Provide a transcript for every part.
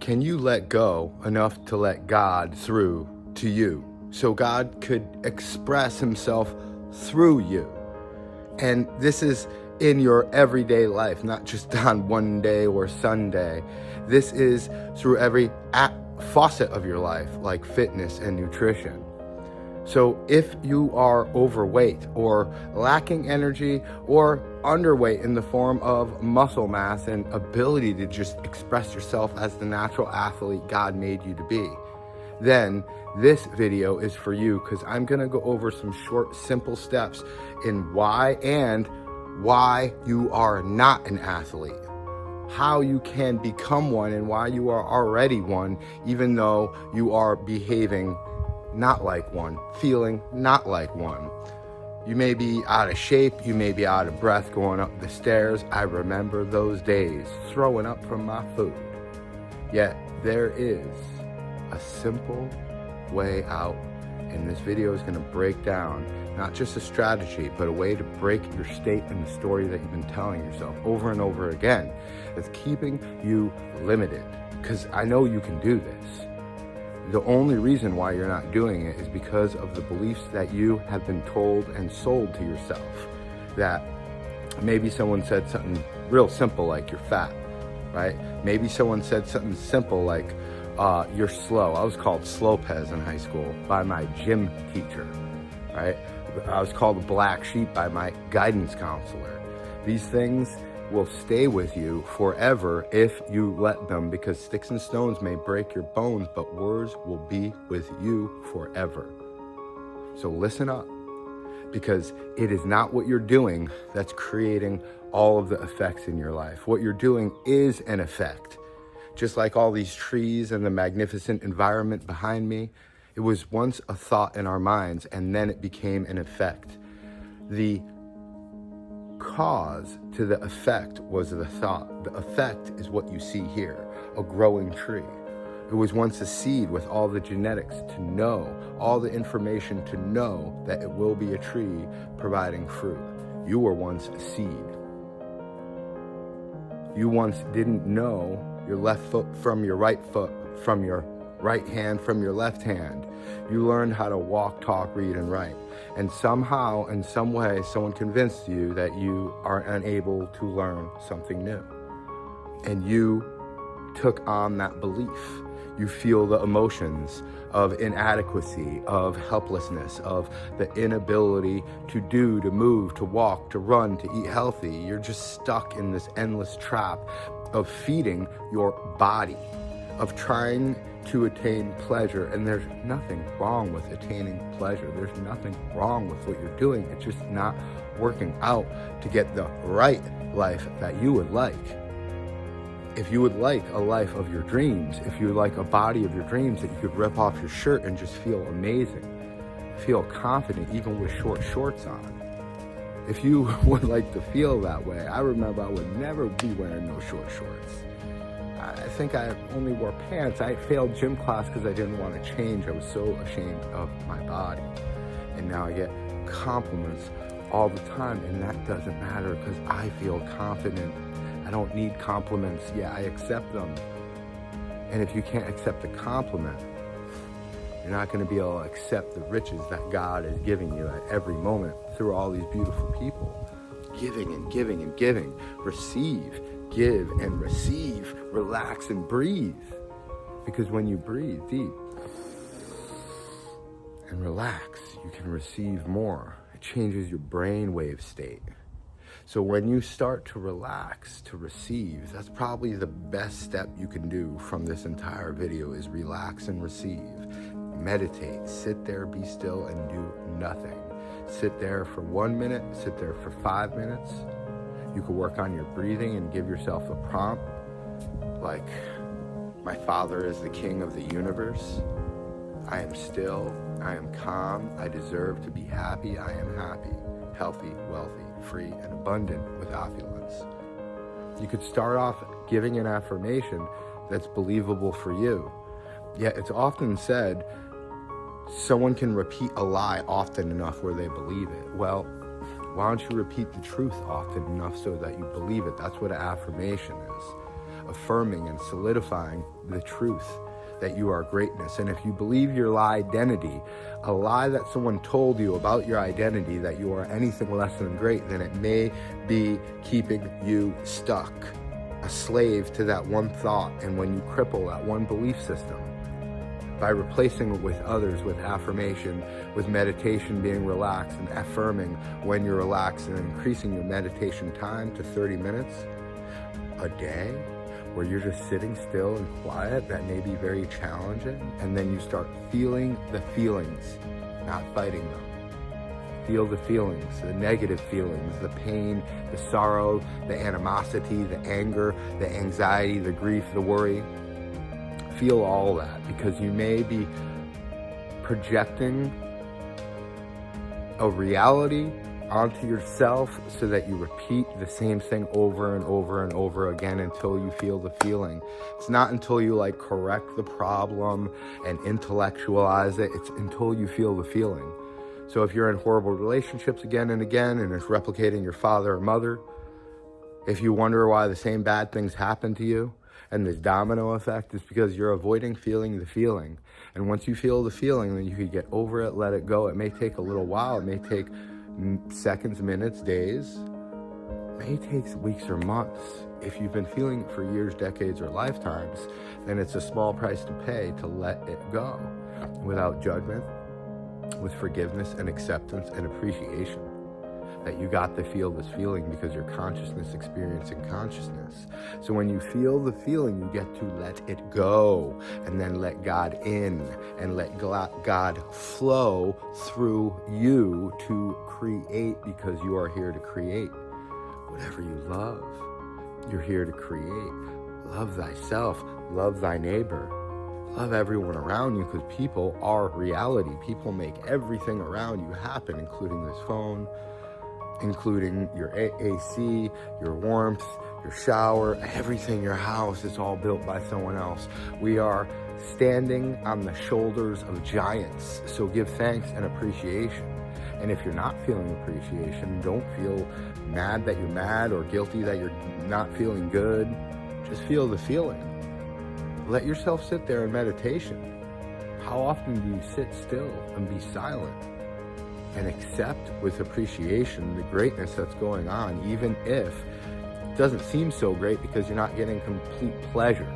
can you let go enough to let God through to you so God could express himself through you? And this is in your everyday life, not just on one day or Sunday. This is through every facet of your life, like fitness and nutrition. So if you are overweight or lacking energy or underweight in the form of muscle mass and ability to just express yourself as the natural athlete God made you to be, then this video is for you, because I'm going to go over some short, simple steps in why you are not an athlete, how you can become one, and why you are already one, even though you are behaving not like one, feeling not like one. You may be out of shape, you may be out of breath going up the stairs. I remember those days, throwing up from my food. Yet there is a simple way out, and this video is going to break down not just a strategy, but a way to break your state and the story that you've been telling yourself over and over again that's keeping you limited, because I know you can do this. The only reason why you're not doing it is because of the beliefs that you have been told and sold to yourself. That maybe someone said something real simple like you're fat, right? Maybe someone said something simple like you're slow. I was called Slowpez in high school by my gym teacher, right? I was called a black sheep by my guidance counselor. These things will stay with you forever if you let them, because sticks and stones may break your bones, but words will be with you forever. So listen up, because it is not what you're doing that's creating all of the effects in your life. What you're doing is an effect. Just like all these trees and the magnificent environment behind me, it was once a thought in our minds, and then it became an effect. The cause to the effect was the thought. The effect is what you see here, a growing tree. It was once a seed with all the genetics to know, all the information to know that it will be a tree providing fruit. You were once a seed. You once didn't know your left foot from your right foot, from your right hand from your left hand. You learned how to walk, talk, read, and write. And somehow, in some way, someone convinced you that you are unable to learn something new. And you took on that belief. You feel the emotions of inadequacy, of helplessness, of the inability to move, to walk, to run, to eat healthy. You're just stuck in this endless trap of feeding your body, of trying to attain pleasure. And there's nothing wrong with attaining pleasure. There's nothing wrong with what you're doing. It's just not working out to get the right life that you would like. If you would like a life of your dreams, if you would like a body of your dreams that you could rip off your shirt and just feel amazing, feel confident even with short shorts on. If you would like to feel that way, I remember I would never be wearing no short shorts. I think I only wore pants. I failed gym class because I didn't want to change. I was so ashamed of my body. And now I get compliments all the time, and that doesn't matter because I feel confident. I don't need compliments. Yeah, I accept them. And if you can't accept a compliment, you're not going to be able to accept the riches that God is giving you at every moment through all these beautiful people. Giving and giving and giving. Receive, give and receive. Relax and breathe. Because when you breathe deep and relax, you can receive more. It changes your brainwave state. So when you start to relax, to receive, that's probably the best step you can do from this entire video, is relax and receive. Meditate, sit there, be still, and do nothing. Sit there for 1 minute, sit there for 5 minutes. You could work on your breathing and give yourself a prompt, like, my Father is the King of the universe. I am still, I am calm, I deserve to be happy, I am happy, healthy, wealthy, free, and abundant with opulence. You could start off giving an affirmation that's believable for you. Yet it's often said someone can repeat a lie often enough where they believe it. Well, why don't you repeat the truth often enough so that you believe it? That's what an affirmation is. affirming and solidifying the truth that you are greatness. And if you believe your identity, a lie that someone told you about your identity, that you are anything less than great, then it may be keeping you stuck, a slave to that one thought. And when you cripple that one belief system, by replacing it with others, with affirmation, with meditation, being relaxed and affirming when you're relaxed, and increasing your meditation time to 30 minutes a day, where you're just sitting still and quiet, that may be very challenging. And then you start feeling the feelings, not fighting them. Feel the feelings, the negative feelings, the pain, the sorrow, the animosity, the anger, the anxiety, the grief, the worry. Feel all that, because you may be projecting a reality onto yourself so that you repeat the same thing over and over and over again until you feel the feeling. It's not until you correct the problem and intellectualize it, it's until you feel the feeling. So if you're in horrible relationships again and again, and it's replicating your father or mother, if you wonder why the same bad things happen to you, and this domino effect, is because you're avoiding feeling the feeling. And once you feel the feeling, then you can get over it, let it go. It may take a little while. It may take seconds, minutes, days. It may take weeks or months. If you've been feeling it for years, decades, or lifetimes, then it's a small price to pay to let it go without judgment, with forgiveness and acceptance and appreciation. That you got to feel this feeling because your consciousness experiencing consciousness. So when you feel the feeling, you get to let it go, and then let God in, and let God flow through you to create, because you are here to create whatever you love. You're here to create. Love thyself, love thy neighbor, love everyone around you, because people are reality. People make everything around you happen, including this phone, including your AC, your warmth, your shower, everything, your house is all built by someone else. We are standing on the shoulders of giants, so give thanks and appreciation. And if you're not feeling appreciation, don't feel mad that you're mad or guilty that you're not feeling good. Just feel the feeling. Let yourself sit there in meditation. How often do you sit still and be silent and accept with appreciation the greatness that's going on, even if it doesn't seem so great because you're not getting complete pleasure?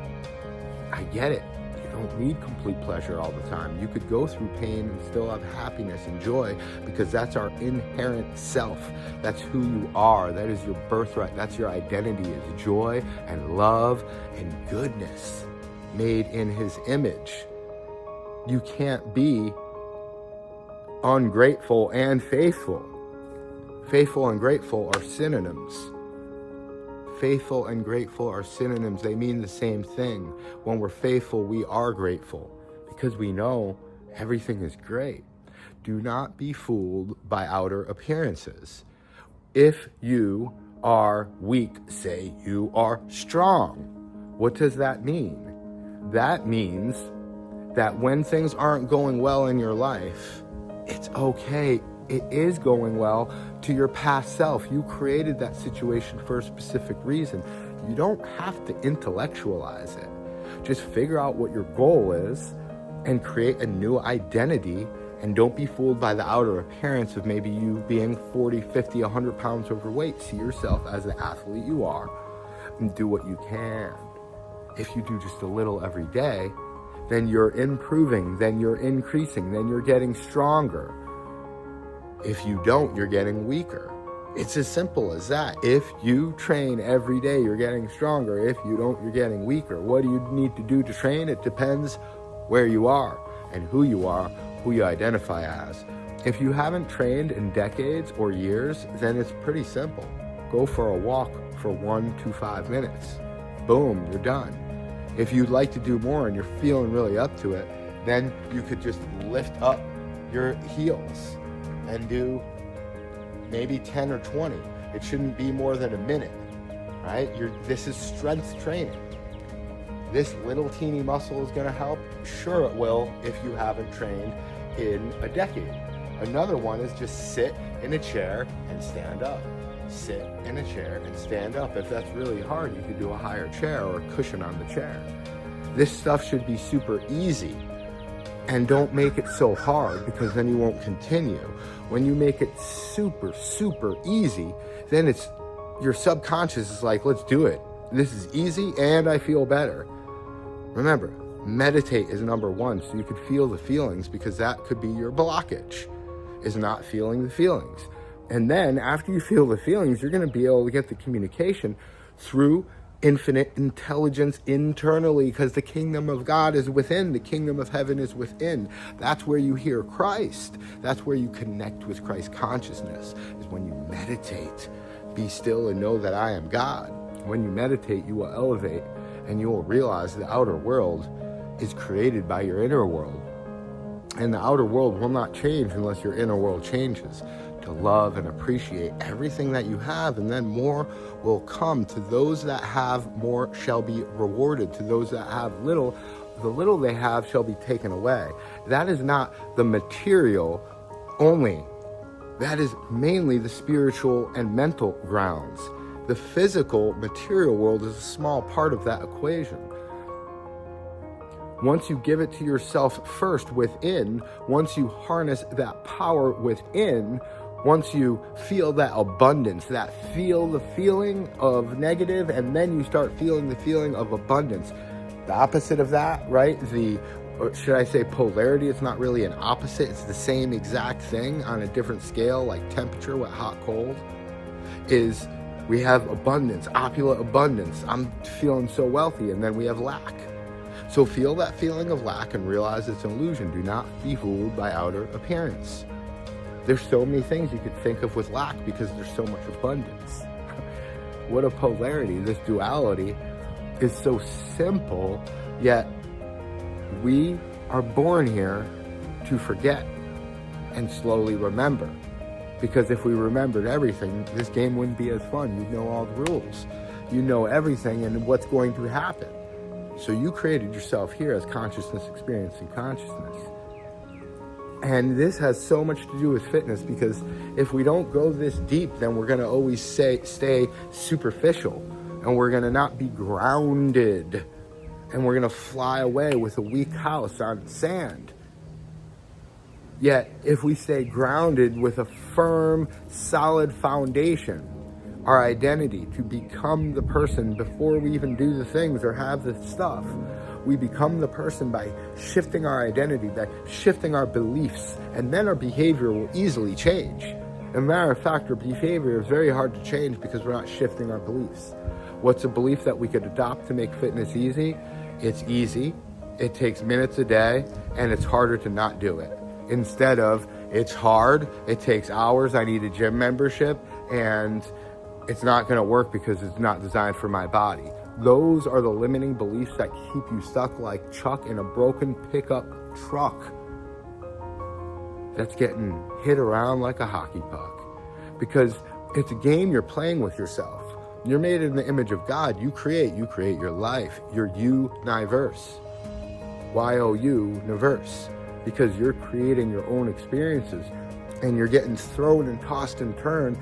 I get it. You don't need complete pleasure all the time. You could go through pain and still have happiness and joy, because that's our inherent self. That's who you are. That is your birthright. That's your identity, is joy and love and goodness made in his image. You can't be ungrateful and faithful. Faithful and grateful are synonyms. Faithful and grateful are synonyms. They mean the same thing. When we're faithful, we are grateful, because we know everything is great. Do not be fooled by outer appearances. If you are weak, say you are strong. What does that mean? That means that when things aren't going well in your life, it's okay. It is going well to your past self. You created that situation for a specific reason. You don't have to intellectualize it. Just figure out what your goal is and create a new identity, and don't be fooled by the outer appearance of maybe you being 40, 50, 100 pounds overweight. See yourself as the athlete you are and do what you can. If you do just a little every day, then you're improving, then you're increasing, then you're getting stronger. If you don't, you're getting weaker. It's as simple as that. If you train every day, you're getting stronger. If you don't, you're getting weaker. What do you need to do to train? It depends where you are and who you are, who you identify as. If you haven't trained in decades or years, then it's pretty simple. Go for a walk for 1 to 5 minutes. Boom, you're done. If you'd like to do more and you're feeling really up to it, then you could just lift up your heels and do maybe 10 or 20. It shouldn't be more than a minute, right? This is strength training. This little teeny muscle is gonna help? Sure it will, if you haven't trained in a decade. Another one is just sit in a chair and stand up. sit in a chair and stand up. If that's really hard, you could do a higher chair or a cushion on the chair. This stuff should be super easy. And don't make it so hard, because then you won't continue. When you make it super, super easy, then your subconscious is like, let's do it. This is easy and I feel better. Remember, meditate is number one, so you could feel the feelings, because that could be your blockage, is not feeling the feelings. And then after you feel the feelings, you're going to be able to get the communication through infinite intelligence internally, because the kingdom of God is within, the kingdom of heaven is within. That's where you hear Christ. That's where you connect with Christ consciousness, is when you meditate. Be still and know that I am God. When you meditate, you will elevate, and you will realize the outer world is created by your inner world. And the outer world will not change unless your inner world changes. To love and appreciate everything that you have, and then more will come. To those that have, more shall be rewarded. To those that have little, the little they have shall be taken away. That is not the material only. That is mainly the spiritual and mental grounds. The physical, material world is a small part of that equation. Once you give it to yourself first within, once you harness that power within, once you feel that abundance, feel the feeling of negative, and then you start feeling the feeling of abundance. The opposite of that, right? Or should I say polarity? It's not really an opposite. It's the same exact thing on a different scale, like temperature, what hot, cold, is we have abundance, opulent abundance. I'm feeling so wealthy, and then we have lack. So feel that feeling of lack and realize it's an illusion. Do not be fooled by outer appearance. There's so many things you could think of with lack because there's so much abundance. What a polarity. This duality is so simple, yet we are born here to forget and slowly remember. Because if we remembered everything, this game wouldn't be as fun. You'd know all the rules. You know everything and what's going to happen. So you created yourself here as consciousness experiencing consciousness. And this has so much to do with fitness, because if we don't go this deep, then we're going to always stay superficial, and we're going to not be grounded, and we're going to fly away with a weak house on sand. Yet, if we stay grounded with a firm, solid foundation, our identity to become the person before we even do the things or have the stuff, we become the person by shifting our identity, by shifting our beliefs, and then our behavior will easily change. As a matter of fact, our behavior is very hard to change because we're not shifting our beliefs. What's a belief that we could adopt to make fitness easy? It's easy, it takes minutes a day, and it's harder to not do it. Instead of, it's hard, it takes hours, I need a gym membership, and it's not going to work because it's not designed for my body. Those are the limiting beliefs that keep you stuck like Chuck in a broken pickup truck that's getting hit around like a hockey puck. Because it's a game you're playing with yourself. You're made in the image of God. You create your life. You're you-niverse. Y-O-U-niverse. Because you're creating your own experiences, and you're getting thrown and tossed and turned,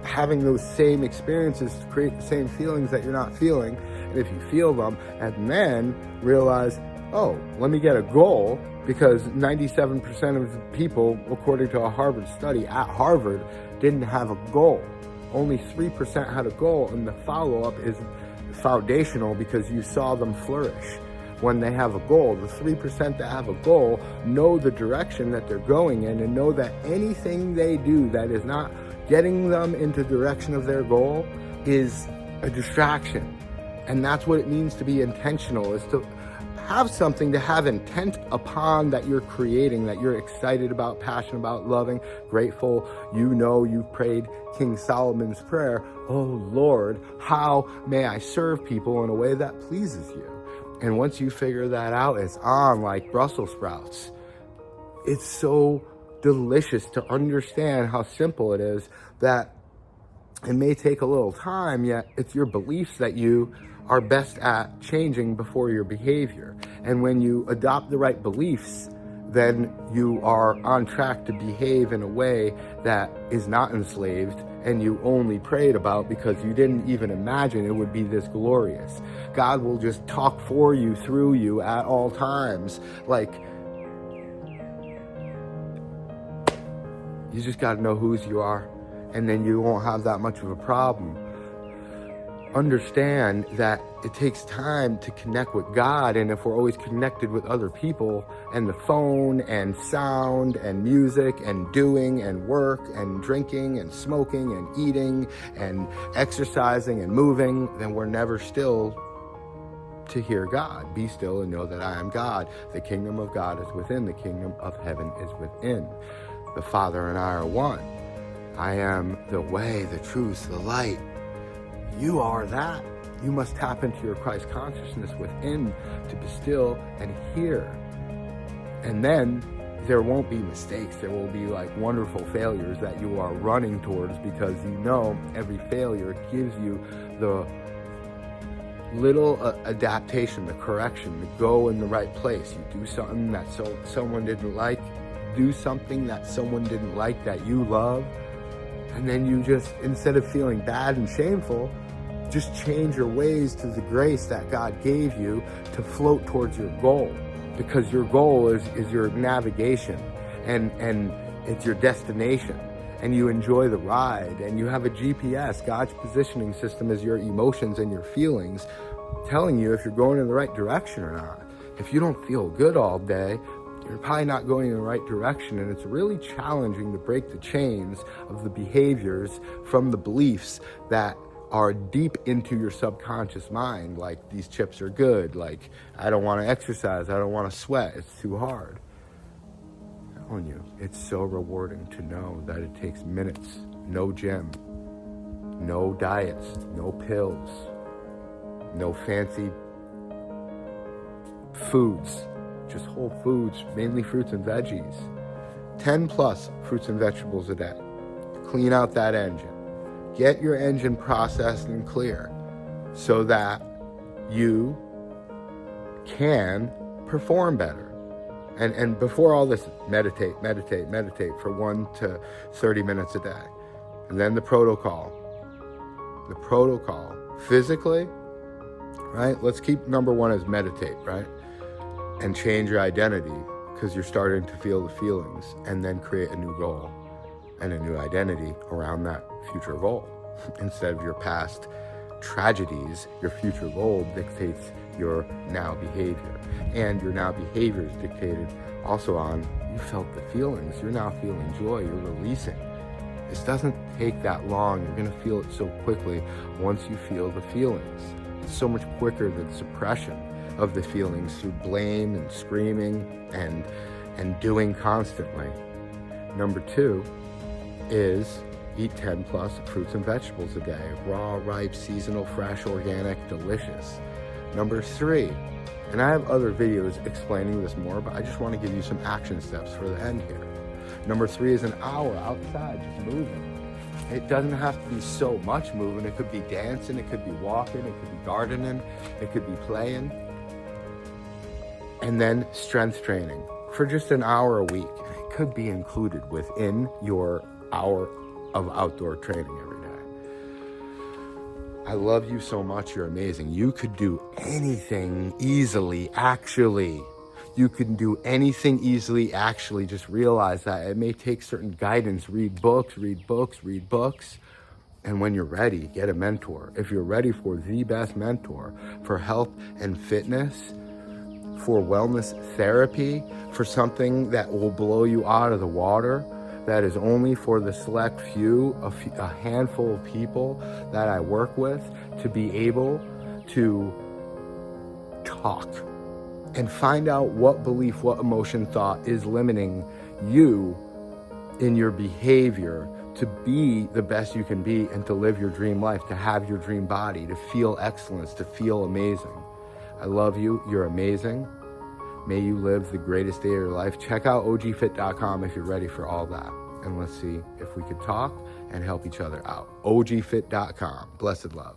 having those same experiences to create the same feelings that you're not feeling. And if you feel them and then realize, oh, let me get a goal, because 97% of the people, according to a Harvard study at Harvard, didn't have a goal. Only 3% had a goal, and the follow-up is foundational because you saw them flourish. When they have a goal, the 3% that have a goal know the direction that they're going in, and know that anything they do that is not getting them into the direction of their goal is a distraction. And that's what it means to be intentional, is to have something to have intent upon that you're creating, that you're excited about, passionate about, loving, grateful. You know you've prayed King Solomon's prayer, oh Lord, how may I serve people in a way that pleases you? And once you figure that out, it's on like Brussels sprouts. It's so delicious to understand how simple it is, that it may take a little time, yet it's your beliefs that you are best at changing before your behavior. And when you adopt the right beliefs, then you are on track to behave in a way that is not enslaved and you only prayed about because you didn't even imagine it would be this glorious. God will just talk for you, through you at all times. Like, you just got to know whose you are, and then you won't have that much of a problem. Understand that it takes time to connect with God, and if we're always connected with other people and the phone and sound and music and doing and work and drinking and smoking and eating and exercising and moving, then we're never still to hear God. Be still and know that I am God. The kingdom of God is within. The kingdom of heaven is within. The Father and I are one. I am the way, the truth, the light. You are that. You must tap into your Christ consciousness within to be still and hear. And then there won't be mistakes. There will be like wonderful failures that you are running towards, because you know every failure gives you the little adaptation, the correction, to go in the right place. You do something that someone didn't like, do something that someone didn't like that you love, and then you just, instead of feeling bad and shameful, just change your ways to the grace that God gave you to float towards your goal, because your goal is your navigation and it's your destination, and you enjoy the ride, and you have a GPS. God's positioning system is your emotions and your feelings, telling you if you're going in the right direction or not. If you don't feel good all day, you're probably not going in the right direction, and it's really challenging to break the chains of the behaviors from the beliefs that are deep into your subconscious mind, like these chips are good, like I don't want to exercise, I don't want to sweat, it's too hard. I'm telling you, it's so rewarding to know that it takes minutes, no gym, no diets, no pills, no fancy foods, just whole foods, mainly fruits and veggies. 10 plus fruits and vegetables a day. Clean out that engine. Get your engine processed and clear so that you can perform better. And before all this, meditate for 1 to 30 minutes a day. And then the protocol, physically, right? Let's keep number 1 as meditate, right? And change your identity, because you're starting to feel the feelings, and then create a new goal and a new identity around that future goal. Instead of your past tragedies, your future goal dictates your now behavior, and your now behavior is dictated also on, you felt the feelings, you're now feeling joy, you're releasing. This doesn't take that long. You're going to feel it so quickly once you feel the feelings. It's so much quicker than suppression of the feelings through blame and screaming and doing constantly. Number 2 is eat 10 plus fruits and vegetables a day. Raw, ripe, seasonal, fresh, organic, delicious. Number 3, and I have other videos explaining this more, but I just want to give you some action steps for the end here. Number 3 is an hour outside, just moving. It doesn't have to be so much moving. It could be dancing, it could be walking, it could be gardening, it could be playing. And then strength training for just an hour a week. It could be included within your hour of outdoor training every day. I love you so much. You're amazing. You could do anything easily, actually. You can do anything easily, actually. Just realize that it may take certain guidance. Read books. And when you're ready, get a mentor. If you're ready for the best mentor for health and fitness, for wellness therapy, for something that will blow you out of the water, that is only for the select few, a handful of people that I work with, to be able to talk and find out what belief, what emotion, thought is limiting you in your behavior to be the best you can be and to live your dream life, to have your dream body, to feel excellence, to feel amazing. I love you. You're amazing. May you live the greatest day of your life. Check out ogfit.com if you're ready for all that. And let's see if we could talk and help each other out. ogfit.com. Blessed love.